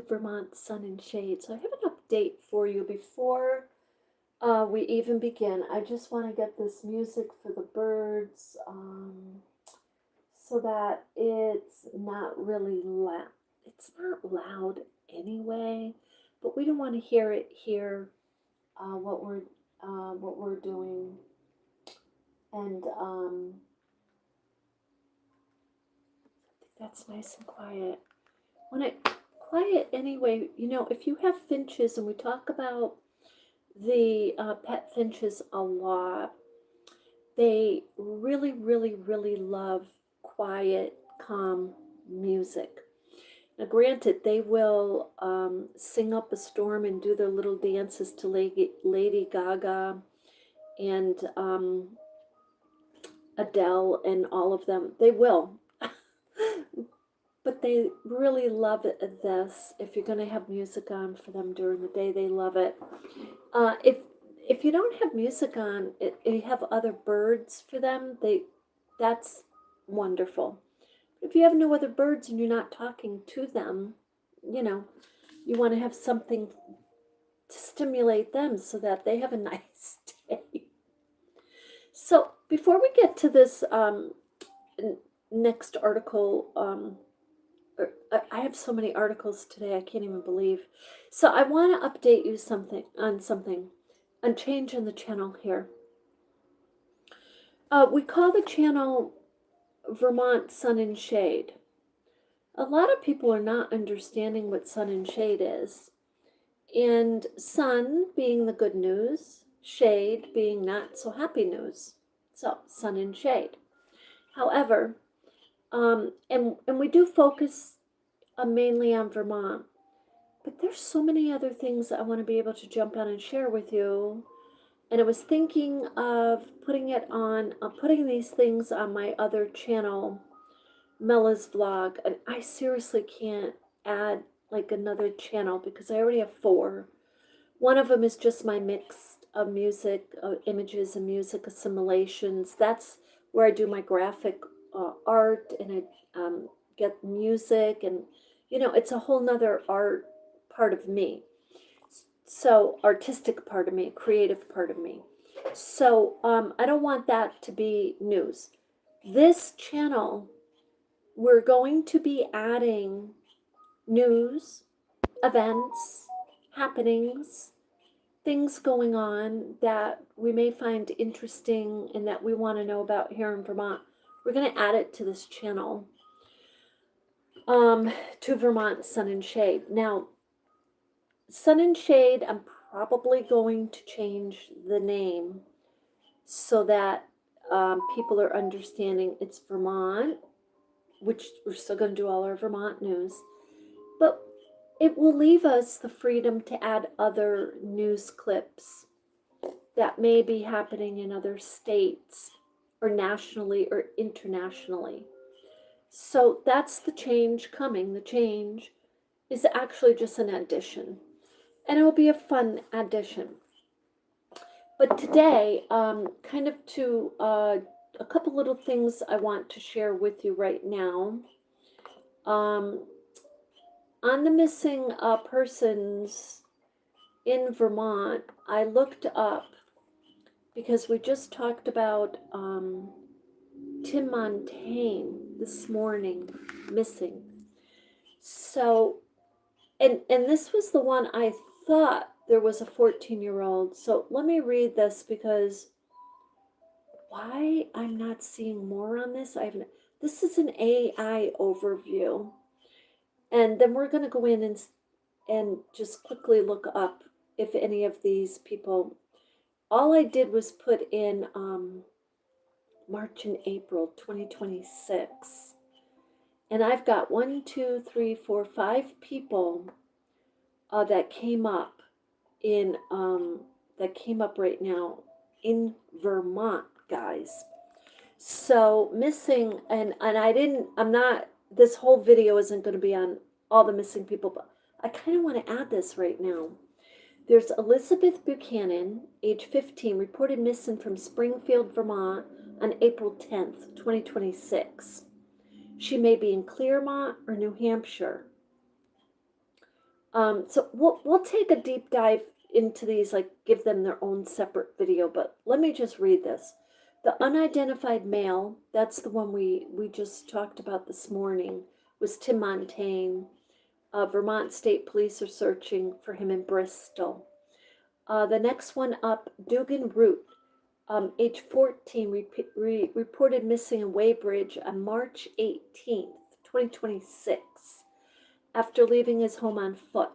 Vermont Sun and Shade. So I have an update for you before we even begin. I just want to get this music for the birds so that it's not really loud. It's not loud anyway, but we don't want to hear it here. What we're doing, and that's nice and quiet. When it quiet anyway, if you have finches, and we talk about the pet finches a lot, they really, really, really love quiet, calm music. Now, granted, they will sing up a storm and do their little dances to Lady Gaga and Adele and all of them. They will. But they really love this. If you're going to have music on for them during the day, they love it. If you don't have music on, you have other birds for them. That's wonderful. If you have no other birds and you're not talking to them, you want to have something to stimulate them so that they have a nice day. So before we get to this next article, I have so many articles today, I can't even believe. So I want to update you on change in the channel here. We call the channel Vermont Sun and Shade. A lot of people are not understanding what sun and shade is. And sun being the good news, shade being not so happy news. So sun and shade. However, and we do focus mainly on Vermont, but there's so many other things that I want to be able to jump on and share with you. And I was thinking of putting these things on my other channel, Mella's Vlog, and I seriously can't add like another channel because I already have 4. One of them is just my mix of music, images and music assimilations. That's where I do my graphic art, and I get music, and it's a whole nother art part of me. So artistic part of me, creative part of me. So I don't want that to be news. This channel, we're going to be adding news, events, happenings, things going on that we may find interesting and that we want to know about here in Vermont. We're going to add it to this channel, to Vermont Sun and Shade. Now, Sun and Shade, I'm probably going to change the name so that people are understanding it's Vermont, which we're still going to do all our Vermont news, but it will leave us the freedom to add other news clips that may be happening in other states or nationally or internationally. So that's the change coming. The change is actually just an addition, and it will be a fun addition. But today, kind of to a couple little things I want to share with you right now. On the missing persons in Vermont, I looked up, because we just talked about Tim Montaigne this morning missing. So, and this was the one I thought there was a 14-year-old. So let me read this, because why I'm not seeing more on this, this is an AI overview. And then we're going to go in and just quickly look up if any of these people. All I did was put in March and April 2026. And I've got 1, 2, 3, 4, 5 people that came up right now in Vermont, guys. So missing, and this whole video isn't going to be on all the missing people, but I kind of want to add this right now. There's Elizabeth Buchanan, age 15, reported missing from Springfield, Vermont on April 10th, 2026. She may be in Claremont or New Hampshire. So we'll take a deep dive into these, like give them their own separate video, but let me just read this. The unidentified male, that's the one we just talked about this morning, was Tim Montaigne. Vermont State Police are searching for him in Bristol. The next one up, Dugan Root, age 14, reported missing in Weybridge on March 18th, 2026, after leaving his home on foot.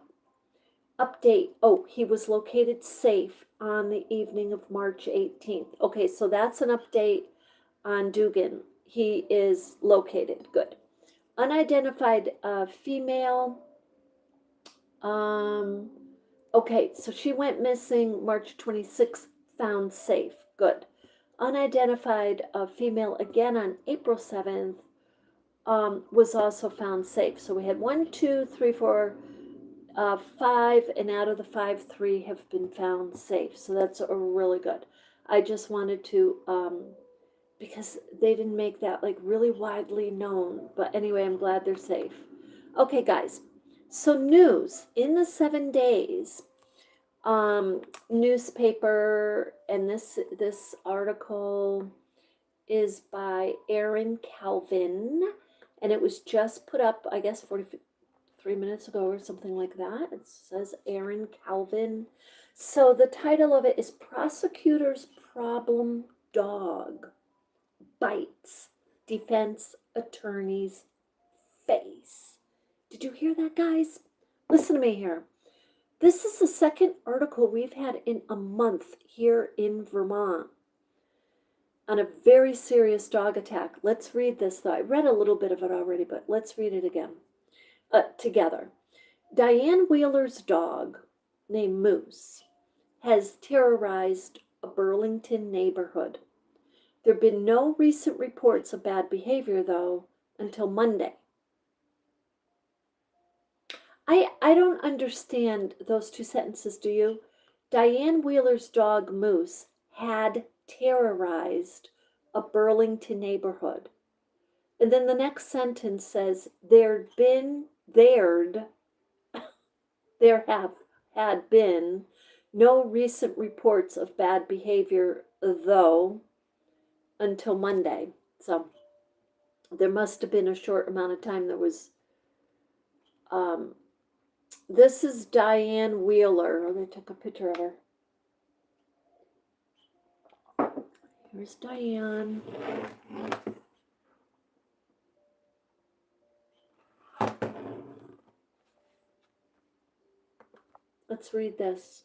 Update, oh, he was located safe on the evening of March 18th. Okay, so that's an update on Dugan. He is located, good. Unidentified female, okay, so she went missing March 26th, found safe, good. Unidentified female again on April 7th, was also found safe. So we had 1, 2, 3, 4, 5, and out of the 5, 3 have been found safe. So that's a really good. I just wanted to, because they didn't make that like really widely known. But anyway, I'm glad they're safe. Okay, guys. So news in the 7 days, newspaper, and this article is by Aaron Calvin, and it was just put up, I guess, 43 minutes ago or something like that. It says Aaron Calvin. So the title of it is Prosecutor's Problem Dog Bites Defense Attorney's Face. Did you hear that, guys? Listen to me here. This is the second article we've had in a month here in Vermont on a very serious dog attack. Let's read this, though. I read a little bit of it already, but let's read it again together. Diane Wheeler's dog, named Moose, has terrorized a Burlington neighborhood. There have been no recent reports of bad behavior, though, until Monday. I don't understand those two sentences, do you? Diane Wheeler's dog, Moose, had terrorized a Burlington neighborhood. And then the next sentence says, there have had been no recent reports of bad behavior, though, until Monday. So there must have been a short amount of time there was, this is Diane Wheeler. Oh, they took a picture of her. Here's Diane. Let's read this.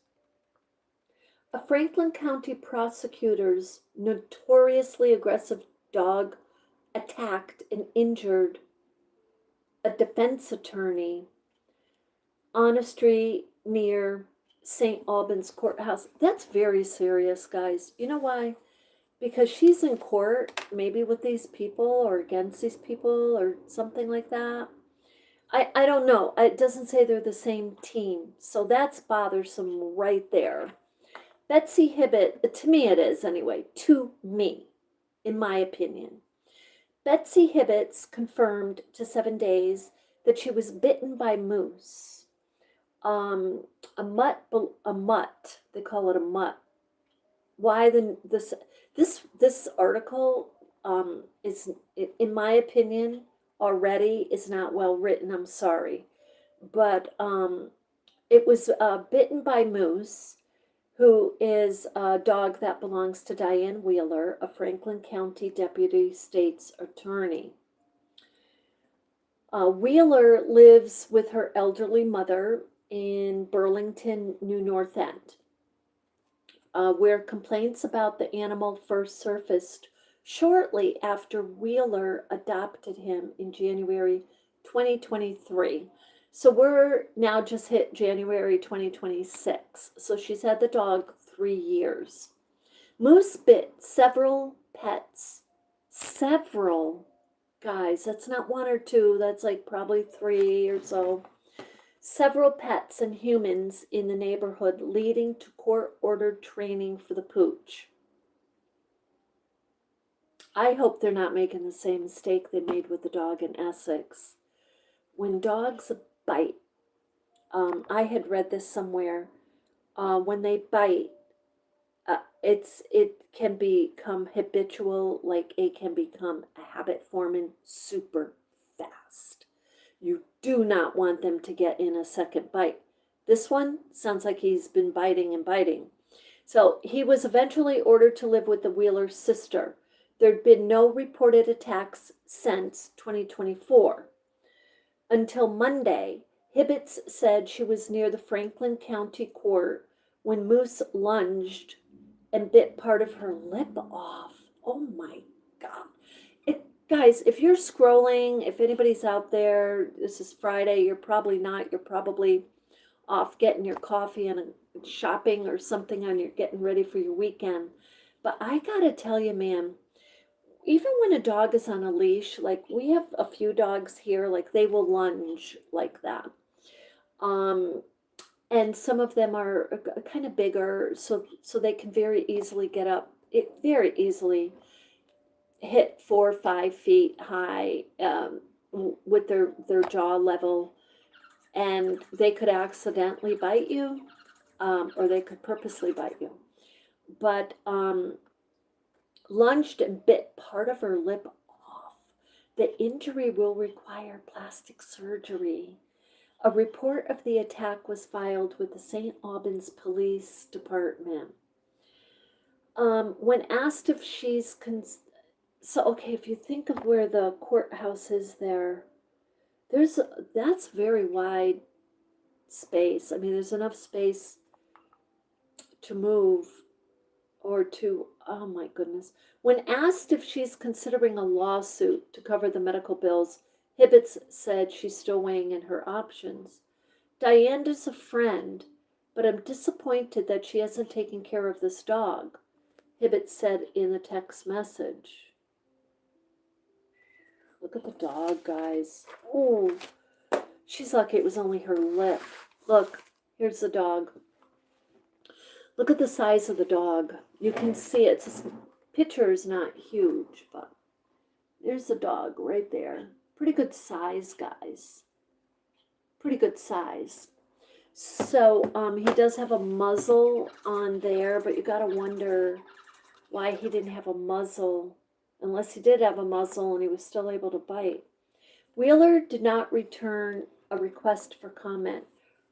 A Franklin County prosecutor's notoriously aggressive dog attacked and injured a defense attorney on a street near St. Albans Courthouse. That's very serious, guys. You know why? Because she's in court, maybe with these people or against these people or something like that. I don't know. It doesn't say they're the same team. So that's bothersome right there. Betsy Hibbett, to me it is anyway, to me, in my opinion. Betsy Hibbett's confirmed to 7 days that she was bitten by Moose. A mutt, they call it a mutt. Why this article is, in my opinion, already is not well written. I'm sorry, but it was bitten by Moose, who is a dog that belongs to Diane Wheeler, a Franklin County Deputy State's Attorney. Wheeler lives with her elderly mother in Burlington, New North End, where complaints about the animal first surfaced shortly after Wheeler adopted him in January 2023. So we're now just hit January 2026. So she's had the dog 3 years. Moose bit several pets. Several, guys. That's not 1 or 2. That's like probably 3 or so. Several pets and humans in the neighborhood, leading to court-ordered training for the pooch. I hope they're not making the same mistake they made with the dog in Essex. When dogs bite, I had read this somewhere. When they bite, it can become habitual, like it can become a habit forming super fast. You do not want them to get in a second bite. This one sounds like he's been biting and biting. So he was eventually ordered to live with the Wheeler's sister. There'd been no reported attacks since 2024. Until Monday, Hibbets said she was near the Franklin County Court when Moose lunged and bit part of her lip off. Oh my God. Guys, if you're scrolling, if anybody's out there, this is Friday, you're probably not. You're probably off getting your coffee and shopping or something, and you're getting ready for your weekend. But I gotta tell you, man, even when a dog is on a leash, like we have a few dogs here, like they will lunge like that. Um, and some of them are kind of bigger, so they can very easily get up. It very easily hit 4 or 5 feet high, with their jaw level, and they could accidentally bite you, or they could purposely bite you. But lunged and bit part of her lip off. The injury will require plastic surgery. A report of the attack was filed with the St. Albans Police Department. When asked if she's so okay, if you think of where the courthouse is that's very wide space. I mean, there's enough space to move or to, oh my goodness. When asked if she's considering a lawsuit to cover the medical bills, Hibbets said she's still weighing in her options. Diane is a friend, but I'm disappointed that she hasn't taken care of this dog, Hibbets said in the text message. Look at the dog, guys. Oh, she's lucky it was only her lip. Look, here's the dog. Look at the size of the dog. You can see it. This picture is not huge, but there's the dog right there. Pretty good size, guys. Pretty good size. So he does have a muzzle on there, but you gotta wonder why he didn't have a muzzle, unless he did have a muzzle and he was still able to bite. Wheeler did not return a request for comment.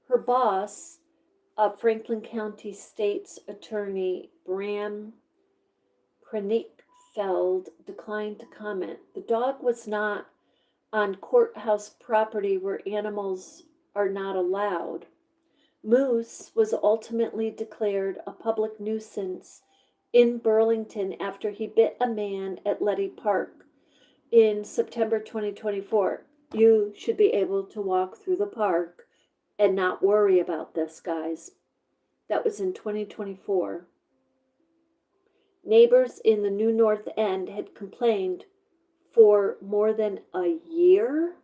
Her boss, Franklin County State's Attorney Bram Kranichfeld, declined to comment. The dog was not on courthouse property where animals are not allowed. Moose was ultimately declared a public nuisance in Burlington after he bit a man at Letty Park in September 2024. You should be able to walk through the park and not worry about this, guys. That was in 2024. Neighbors in the New North End had complained for more than a year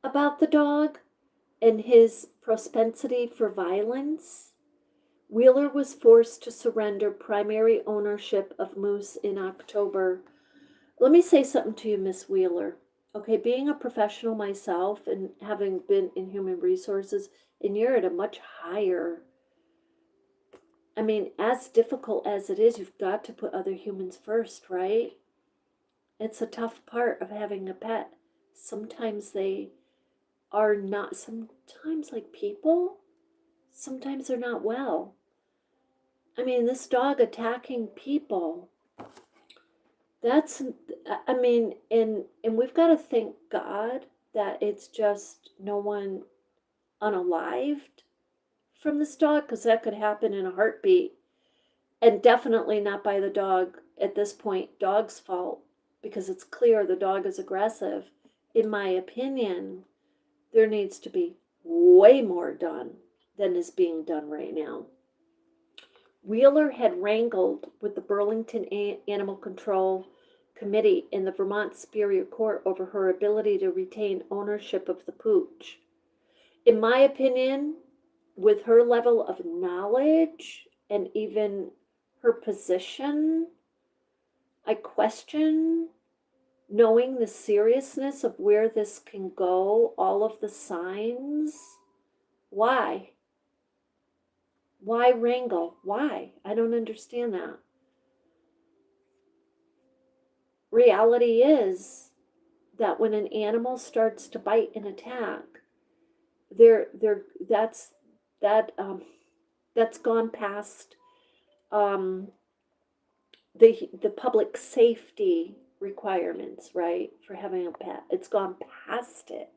about the dog and his propensity for violence. Wheeler was forced to surrender primary ownership of Moose in October. Let me say something to you, Miss Wheeler. Okay, being a professional myself and having been in human resources, and you're at a much higher, I mean, as difficult as it is, you've got to put other humans first, right? It's a tough part of having a pet. Sometimes they are not, sometimes like people, sometimes they're not well. I mean, this dog attacking people, that's, I mean, and we've got to thank God that it's just no one unalived from this dog, because that could happen in a heartbeat. And definitely not by the dog at this point, dog's fault, because it's clear the dog is aggressive. In my opinion, there needs to be way more done than is being done right now. Wheeler had wrangled with the Burlington Animal Control Committee in the Vermont Superior Court over her ability to retain ownership of the pooch. In my opinion, with her level of knowledge and even her position, I question, knowing the seriousness of where this can go, all of the signs, Why? Why wrangle? Why? I don't understand that. Reality is that when an animal starts to bite and attack, they're that that's gone past um, the public safety requirements, right, for having a pet. It's gone past it.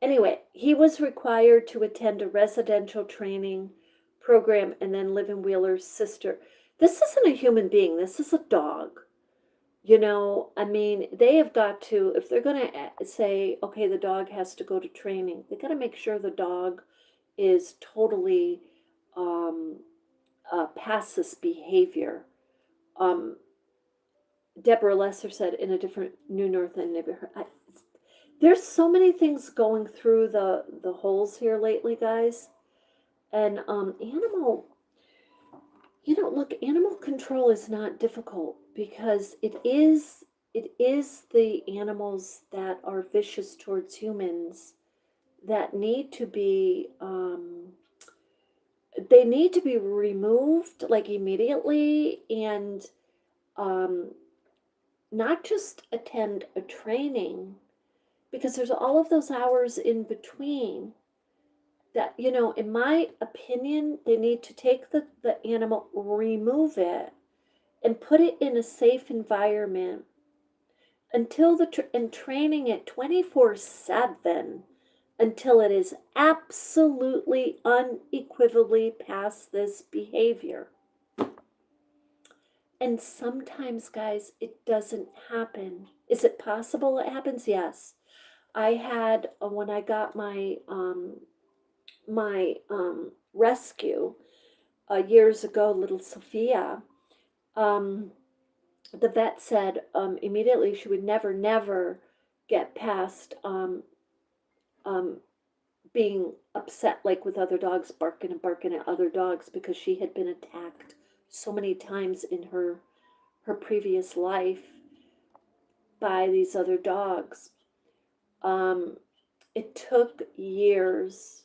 Anyway, he was required to attend a residential training program and then live in Wheeler's sister. This isn't a human being. This is a dog. You know, I mean, they have got to, if they're going to say, okay, the dog has to go to training, they got to make sure the dog is totally um, past this behavior. Um, Deborah Lesser said in a different New Northland neighborhood. There's so many things going through the holes here lately, guys. And animal, look, animal control is not difficult because it is the animals that are vicious towards humans that need to be they need to be removed like immediately, and um, not just attend a training, because there's all of those hours in between that, in my opinion, they need to take the animal, remove it, and put it in a safe environment until and training it 24/7 until it is absolutely unequivocally past this behavior. And sometimes, guys, it doesn't happen. Is it possible it happens? Yes. I had when I got my rescue years ago, little Sophia. The vet said immediately she would never get past um, being upset, like with other dogs, barking and barking at other dogs, because she had been attacked so many times in her previous life by these other dogs. It took years.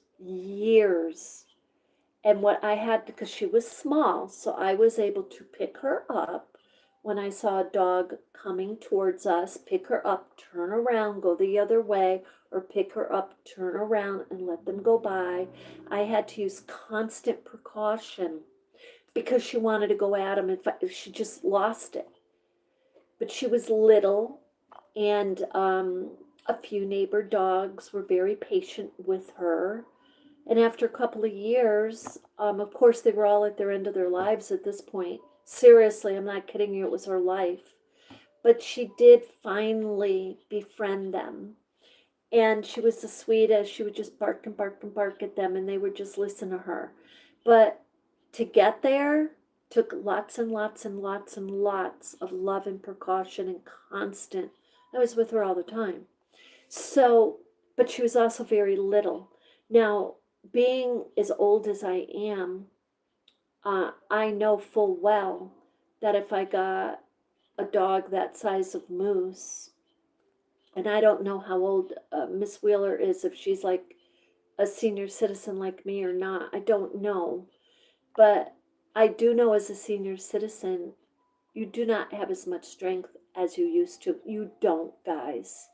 And what I had, because she was small, so I was able to pick her up when I saw a dog coming towards us, pick her up, turn around, go the other way, or pick her up, turn around, and let them go by. I had to use constant precaution because she wanted to go at him if she just lost it. But she was little, and a few neighbor dogs were very patient with her. And after a couple of years, of course, they were all at their end of their lives at this point. Seriously, I'm not kidding you, it was her life. But she did finally befriend them. And she was the sweetest. She would just bark and bark and bark at them, and they would just listen to her. But to get there took lots and lots and lots and lots of love and precaution and constant. I was with her all the time. So, but she was also very little. Now, being as old as I am, I know full well that if I got a dog that size of Moose, and I don't know how old Miss Wheeler is, if she's like a senior citizen like me or not, I don't know. But I do know as a senior citizen, you do not have as much strength as you used to. You don't, guys.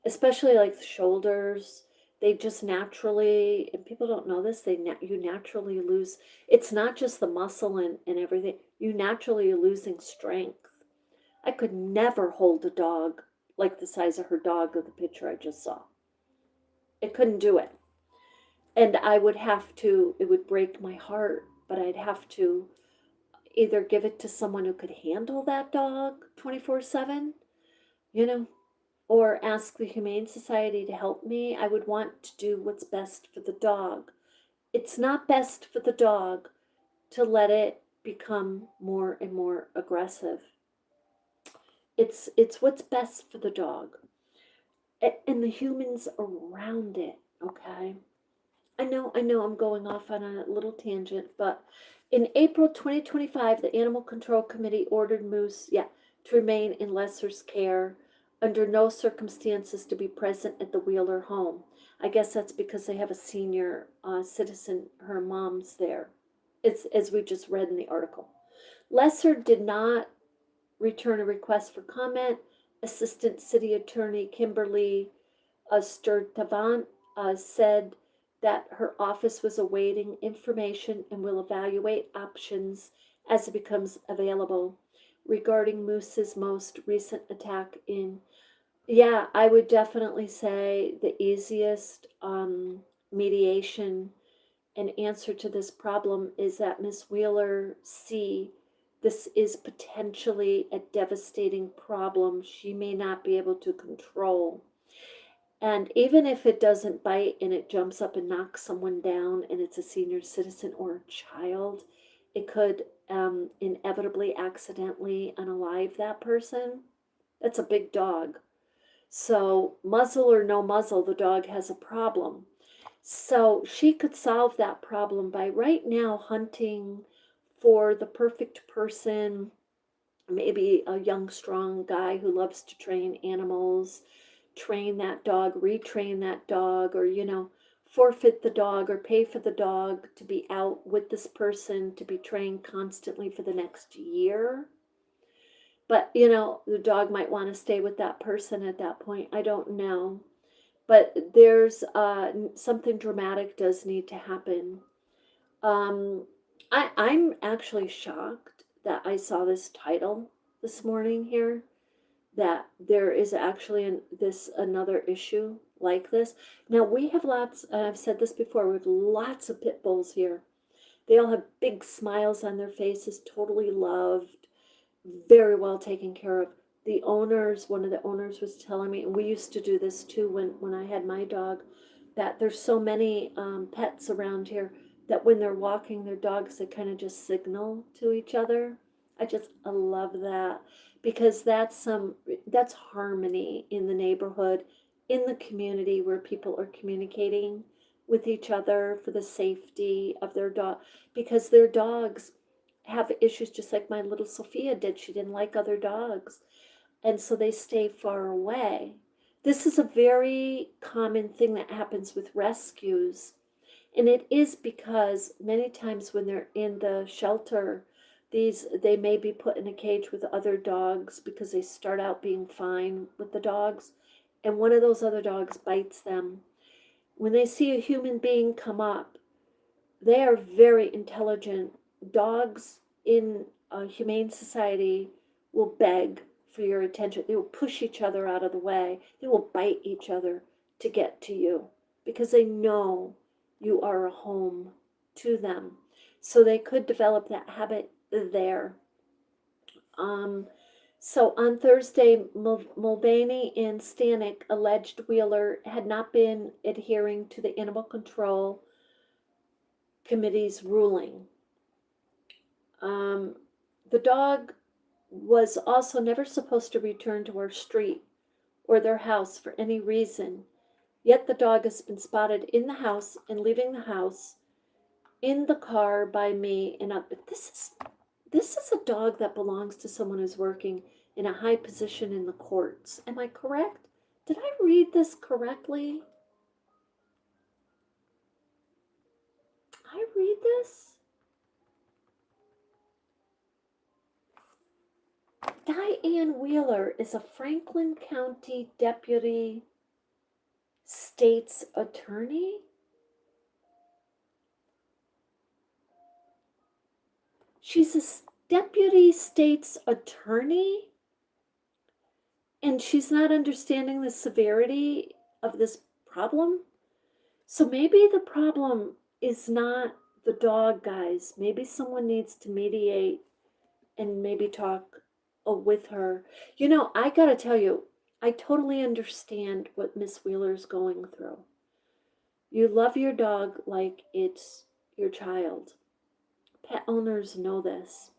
Especially like the shoulders, they just naturally, and people don't know this, you naturally lose. It's not just the muscle and everything. You naturally are losing strength. I could never hold a dog like the size of her dog of the picture I just saw. I couldn't do it. And I would have to, it would break my heart, but I'd have to either give it to someone who could handle that dog 24/7, you know, or ask the Humane Society to help me. I would want to do what's best for the dog. It's not best for the dog to let it become more and more aggressive. It's what's best for the dog and the humans around it, okay? I know I'm going off on a little tangent, but in April 2025, the Animal Control Committee ordered Moose, to remain in Lesser's care under no circumstances to be present at the Wheeler home. I guess that's because they have a senior citizen, her mom's there. It's as we just read in the article. Lesser did not return a request for comment. Assistant City Attorney Kimberly Sturtevant said that her office was awaiting information and will evaluate options as it becomes available regarding Moose's most recent attack in. Yeah, I would definitely say the easiest mediation and answer to this problem is that Miss Wheeler see this is potentially a devastating problem she may not be able to control. And even if it doesn't bite and it jumps up and knocks someone down and it's a senior citizen or a child, it could inevitably accidentally unalive that person. That's a big dog. So, muzzle or no muzzle, the dog has a problem. So, she could solve that problem by right now hunting for the perfect person, maybe a young, strong guy who loves to train animals, train that dog, retrain that dog, or, forfeit the dog or pay for the dog to be out with this person to be trained constantly for the next year. But, the dog might want to stay with that person at that point. I don't know. But there's something dramatic does need to happen. I'm actually shocked that I saw this title this morning here, that there is actually another issue like this. Now we have lots, I've said this before, we have lots of pit bulls here. They all have big smiles on their faces, totally loved, very well taken care of. One of the owners was telling me, and we used to do this too when I had my dog, that there's so many pets around here that when they're walking their dogs, they kind of just signal to each other. I love that because that's harmony in the neighborhood, in the community where people are communicating with each other for the safety of their dog, because their dogs have issues just like my little Sophia did. She didn't like other dogs, and so they stay far away. This is a very common thing that happens with rescues, and it is because many times when they're in the shelter, they may be put in a cage with other dogs because they start out being fine with the dogs, and one of those other dogs bites them. When they see a human being come up, they are very intelligent. Dogs in a humane society will beg for your attention. They will push each other out of the way. They will bite each other to get to you because they know you are a home to them. So they could develop that habit there. So on Thursday, Mulvaney and Stanek alleged Wheeler had not been adhering to the Animal Control Committee's ruling. The dog was also never supposed to return to our street or their house for any reason. Yet the dog has been spotted in the house and leaving the house in the car by me. But this is a dog that belongs to someone who's working in a high position in the courts. Am I correct? Did I read this correctly? I read this? Diane Wheeler is a Franklin County Deputy State's Attorney? She's a Deputy State's Attorney? And she's not understanding the severity of this problem? So maybe the problem is not the dog, guys. Maybe someone needs to mediate and maybe talk with her. I gotta tell you, I totally understand what Miss Wheeler's going through. You love your dog like it's your child. Pet owners know this.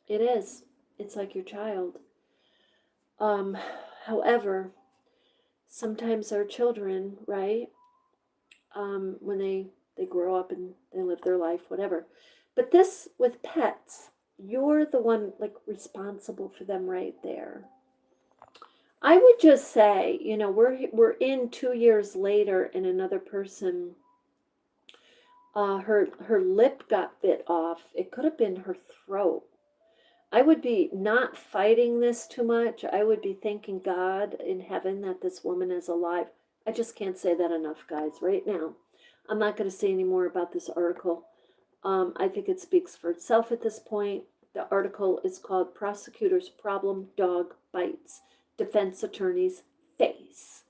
It is. It's like your child. However, sometimes our children, right, when they grow up and they live their life, whatever. But this with pets, you're the one like responsible for them right there. I would just say, you know, we're in 2 years later, and another person, her lip got bit off. It could have been her throat. I would be not fighting this too much. I would be thanking God in heaven that this woman is alive. I just can't say that enough, guys, right now. I'm not going to say any more about this article. I think it speaks for itself at this point. The article is called Prosecutor's Problem Dog Bites Defense Attorney's Face.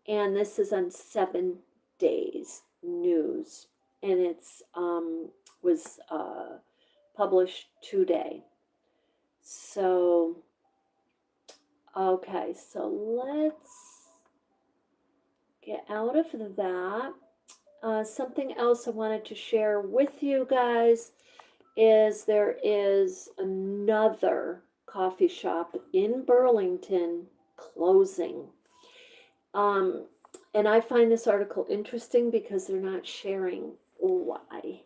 And this is on 7 Days News. And it's was published today. So, okay, so let's get out of that. Something else I wanted to share with you guys is there is another coffee shop in Burlington closing. And I find this article interesting because they're not sharing why.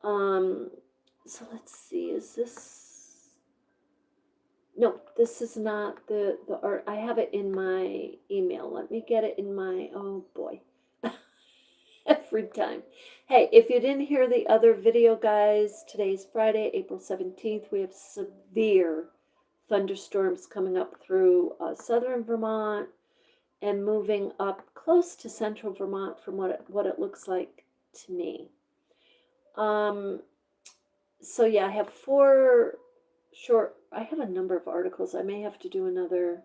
So let's see, is this, no, this is not the art. I have it in my email. Let me get it in my, oh boy. Every time. Hey, if you didn't hear the other video, guys, today's Friday, April 17th. We have severe thunderstorms coming up through southern Vermont and moving up close to central Vermont from what it looks like to me. So yeah, I have 4 short, I have a number of articles. I may have to do another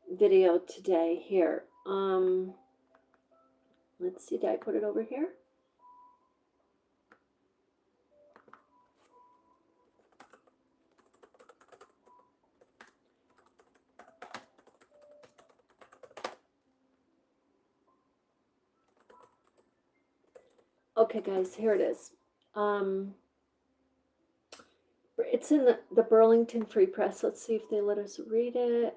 video today here. Let's see, did I put it over here? Okay, guys, here it is. It's in the Burlington Free Press. Let's see if they let us read it.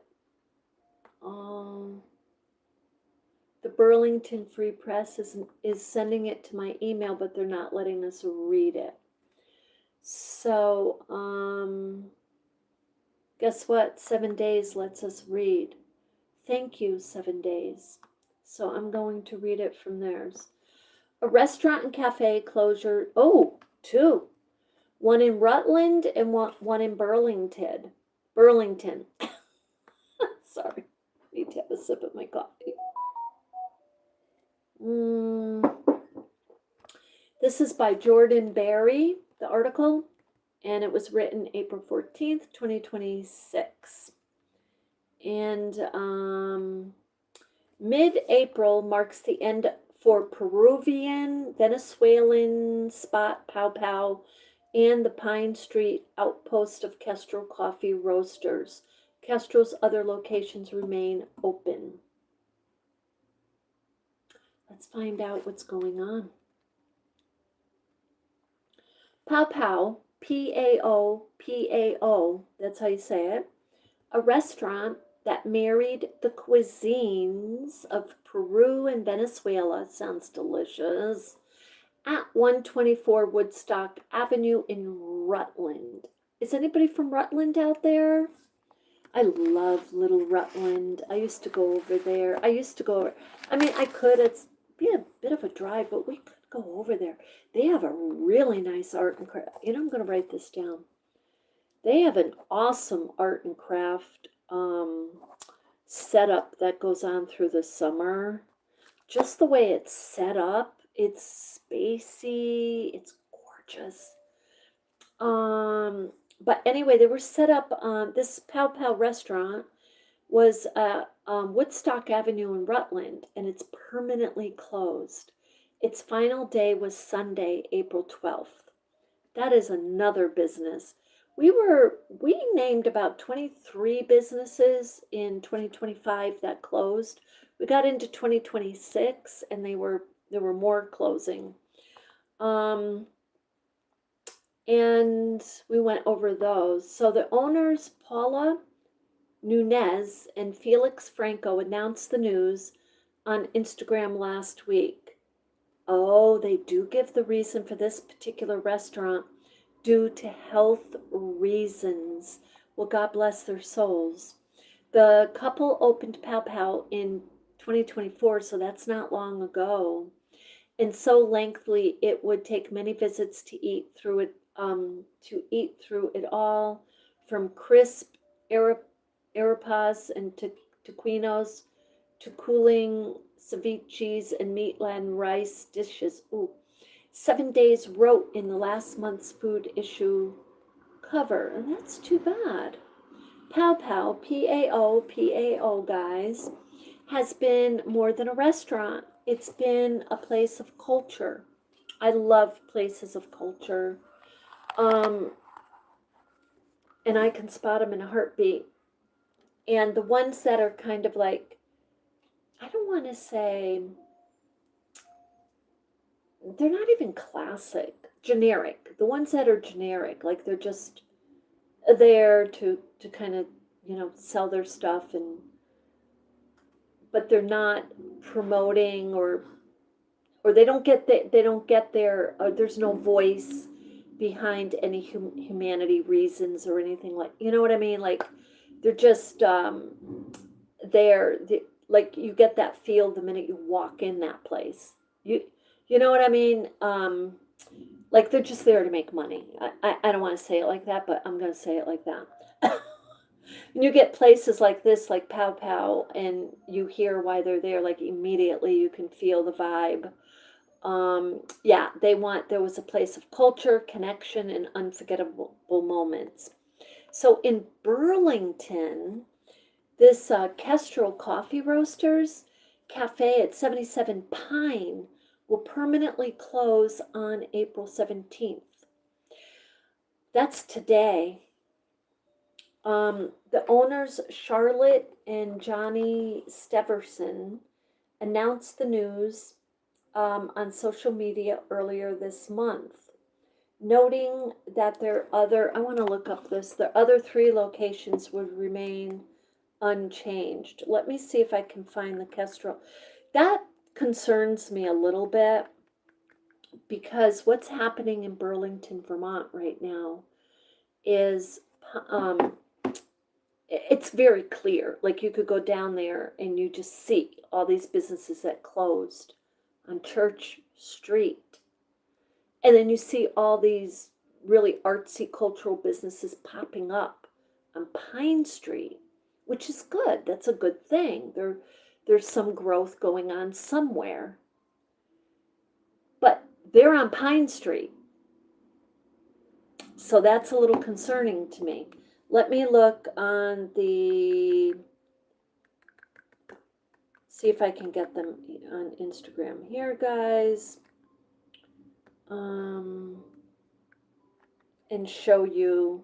The Burlington Free Press is sending it to my email, but they're not letting us read it. So, guess what? 7 Days lets us read. Thank you, 7 Days. So I'm going to read it from theirs. A restaurant and cafe closure. Oh, 2. One in Rutland and one in Burlington. Sorry, need to have a sip of my coffee. This is by Jordan Berry, the article, and it was written April 14th, 2026. And mid-April marks the end for Peruvian, Venezuelan spot Pow Pow and the Pine Street outpost of Kestrel Coffee Roasters. Kestrel's other locations remain open. Let's find out what's going on. Pow Pow, P-A-O, that's how you say it, a restaurant that married the cuisines of Peru and Venezuela, sounds delicious, at 124 Woodstock Avenue in Rutland. Is anybody from Rutland out there? I love Little Rutland. I used to go over there. I mean, I could, it's be a bit of a drive, but we could go over there. They have a really nice art and craft. You know, I'm going to write this down. They have an awesome art and craft setup that goes on through the summer. Just the way it's set up, it's spacey, it's gorgeous. But anyway, they were set up, this Pow Pow restaurant was at Woodstock Avenue in Rutland, and it's permanently closed. Its final day was Sunday, April 12th. That is another business. We named about 23 businesses in 2025 that closed. We got into 2026 and there were more closing. And we went over those. So the owners, Paula Nunez and Felix Franco, announced the news on Instagram last week. Oh, they do give the reason for this particular restaurant, due to health reasons. Well, God bless their souls. The couple opened Pow Pow in 2024, so that's not long ago. And so lengthily, it would take many visits to eat through it all, from crisp arepas and taquinos to cooling ceviches and meatland rice dishes. Ooh, 7 days wrote in the last month's food issue cover, and that's too bad. Pow Pow, PAO, guys, has been more than a restaurant. It's been a place of culture. I love places of culture. Um, and I can spot them in a heartbeat. And the ones that are kind of like, I don't want to say, they're not even classic, generic. The ones that are generic, like they're just there to kind of, sell their stuff, and but they're not promoting, or they don't get their there's no voice behind any humanity reasons or anything, like, you know what I mean, like they're just like you get that feel the minute you walk in that place. You know what I mean, like they're just there to make money. I don't want to say it like that, but I'm going to say it like that. And you get places like this, like Pow Pow, and you hear why they're there. Like immediately, you can feel the vibe. Yeah, there was a place of culture, connection, and unforgettable moments. So in Burlington, this Kestrel Coffee Roasters Cafe at 77 Pine will permanently close on April 17th. That's today. The owners, Charlotte and Johnny Steverson, announced the news on social media earlier this month, noting that I want to look up this, their other three locations would remain unchanged. Let me see if I can find the Kestrel. That concerns me a little bit, because what's happening in Burlington, Vermont right now is it's very clear. Like you could go down there and you just see all these businesses that closed on Church Street. And then you see all these really artsy cultural businesses popping up on Pine Street, which is good. That's a good thing. There's some growth going on somewhere. But they're on Pine Street. So that's a little concerning to me. Let me look on see if I can get them on Instagram here, guys. And show you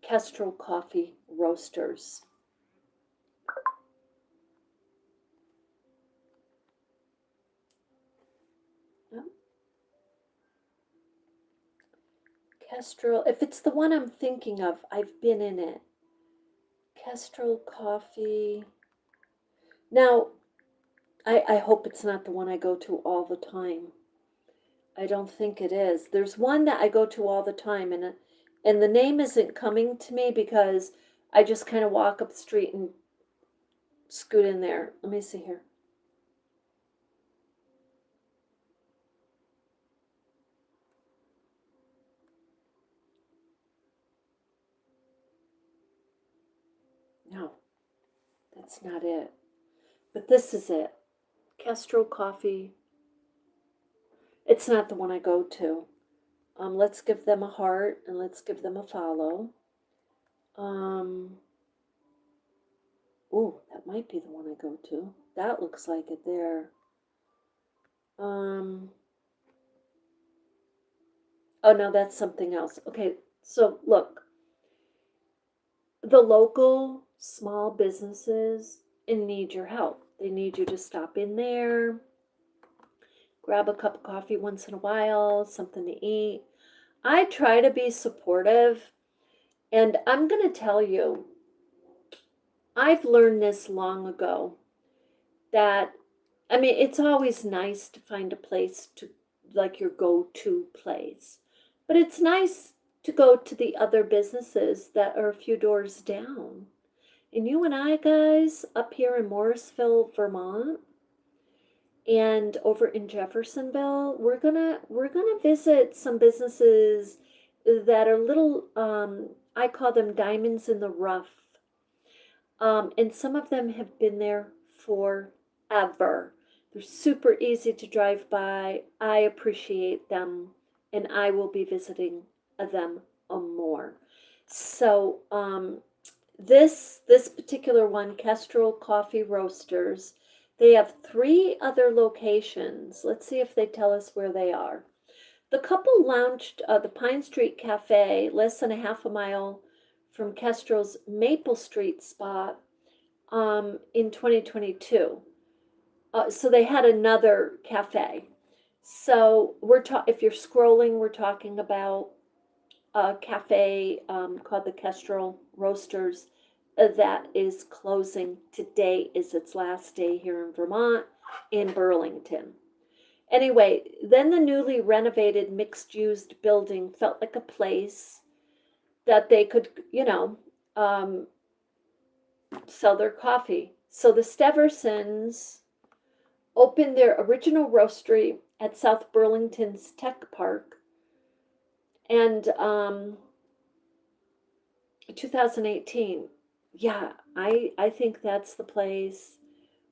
Kestrel Coffee Roasters. Kestrel, if it's the one I'm thinking of, I've been in it. Kestrel Coffee. Now, I hope it's not the one I go to all the time. I don't think it is. There's one that I go to all the time, and the name isn't coming to me because I just kind of walk up the street and scoot in there. Let me see here. No, that's not it. But this is it. Kestrel Coffee. It's not the one I go to. Let's give them a heart and let's give them a follow. Ooh, that might be the one I go to. That looks like it there. Oh no, that's something else. Okay, so look, the local small businesses need your help. They need you to stop in there, grab a cup of coffee once in a while, something to eat. I try to be supportive, and I'm going to tell you, I've learned this long ago that, I mean, it's always nice to find a place to, like your go to place, but it's nice to go to the other businesses that are a few doors down And you and I, guys, up here in Morrisville, Vermont, and over in Jeffersonville, we're gonna visit some businesses that are little, I call them diamonds in the rough. And some of them have been there forever. They're super easy to drive by. I appreciate them, and I will be visiting them more. So this particular one, Kestrel Coffee Roasters, they have 3 other locations. Let's see if they tell us where they are. The couple launched the Pine Street Cafe, less than a half a mile from Kestrel's Maple Street spot, in 2022. So they had another cafe. So if you're scrolling, we're talking about a cafe called the Kestrel Roasters that is closing. Today is its last day here in Vermont, in Burlington. Anyway, then the newly renovated mixed-use building felt like a place that they could, sell their coffee. So the Steversons opened their original roastery at South Burlington's Tech Park, and 2018. Yeah, I think that's the place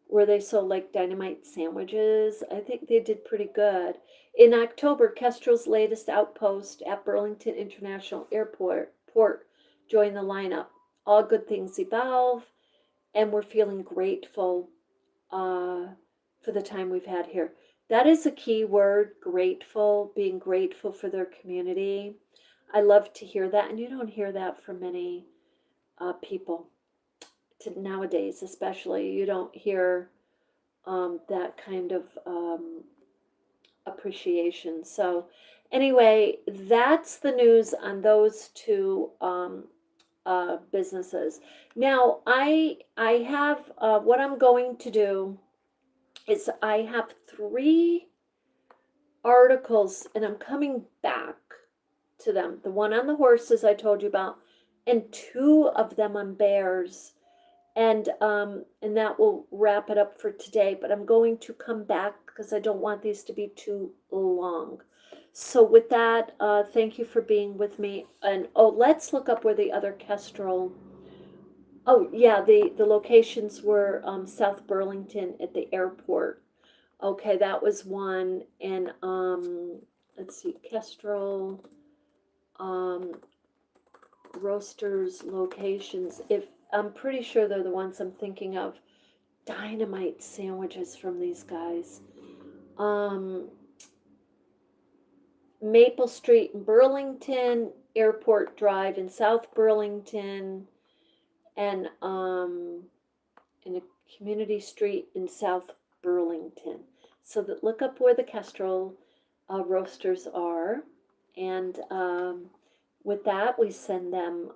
where they sold like dynamite sandwiches. I think they did pretty good. In October, Kestrel's latest outpost at Burlington International Airport joined the lineup. All good things evolve, and we're feeling grateful for the time we've had here. That is a key word, grateful, being grateful for their community. I love to hear that, and you don't hear that from many people nowadays, especially. You don't hear that kind of appreciation. So, anyway, that's the news on those 2 businesses. Now, I have what I'm going to do is I have 3 articles, and I'm coming back to them. The one on the horses I told you about, and 2 of them on bears. And that will wrap it up for today. But I'm going to come back because I don't want these to be too long. So with that, thank you for being with me. And let's look up where the other Kestrel. Oh yeah, the locations were South Burlington at the airport. Okay, that was one. And let's see, Kestrel Roasters locations. If I'm pretty sure they're the ones I'm thinking of. Dynamite sandwiches from these guys. Maple Street in Burlington, Airport Drive in South Burlington, and in a community street in South Burlington. So look up where the Kestrel roasters are, and with that, we send them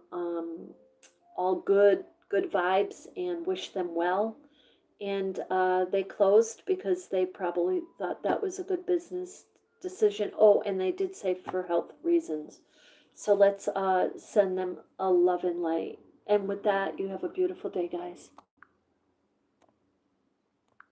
all good vibes and wish them well. And they closed because they probably thought that was a good business decision. Oh, and they did say for health reasons. So let's send them a love and light. And with that, you have a beautiful day, guys.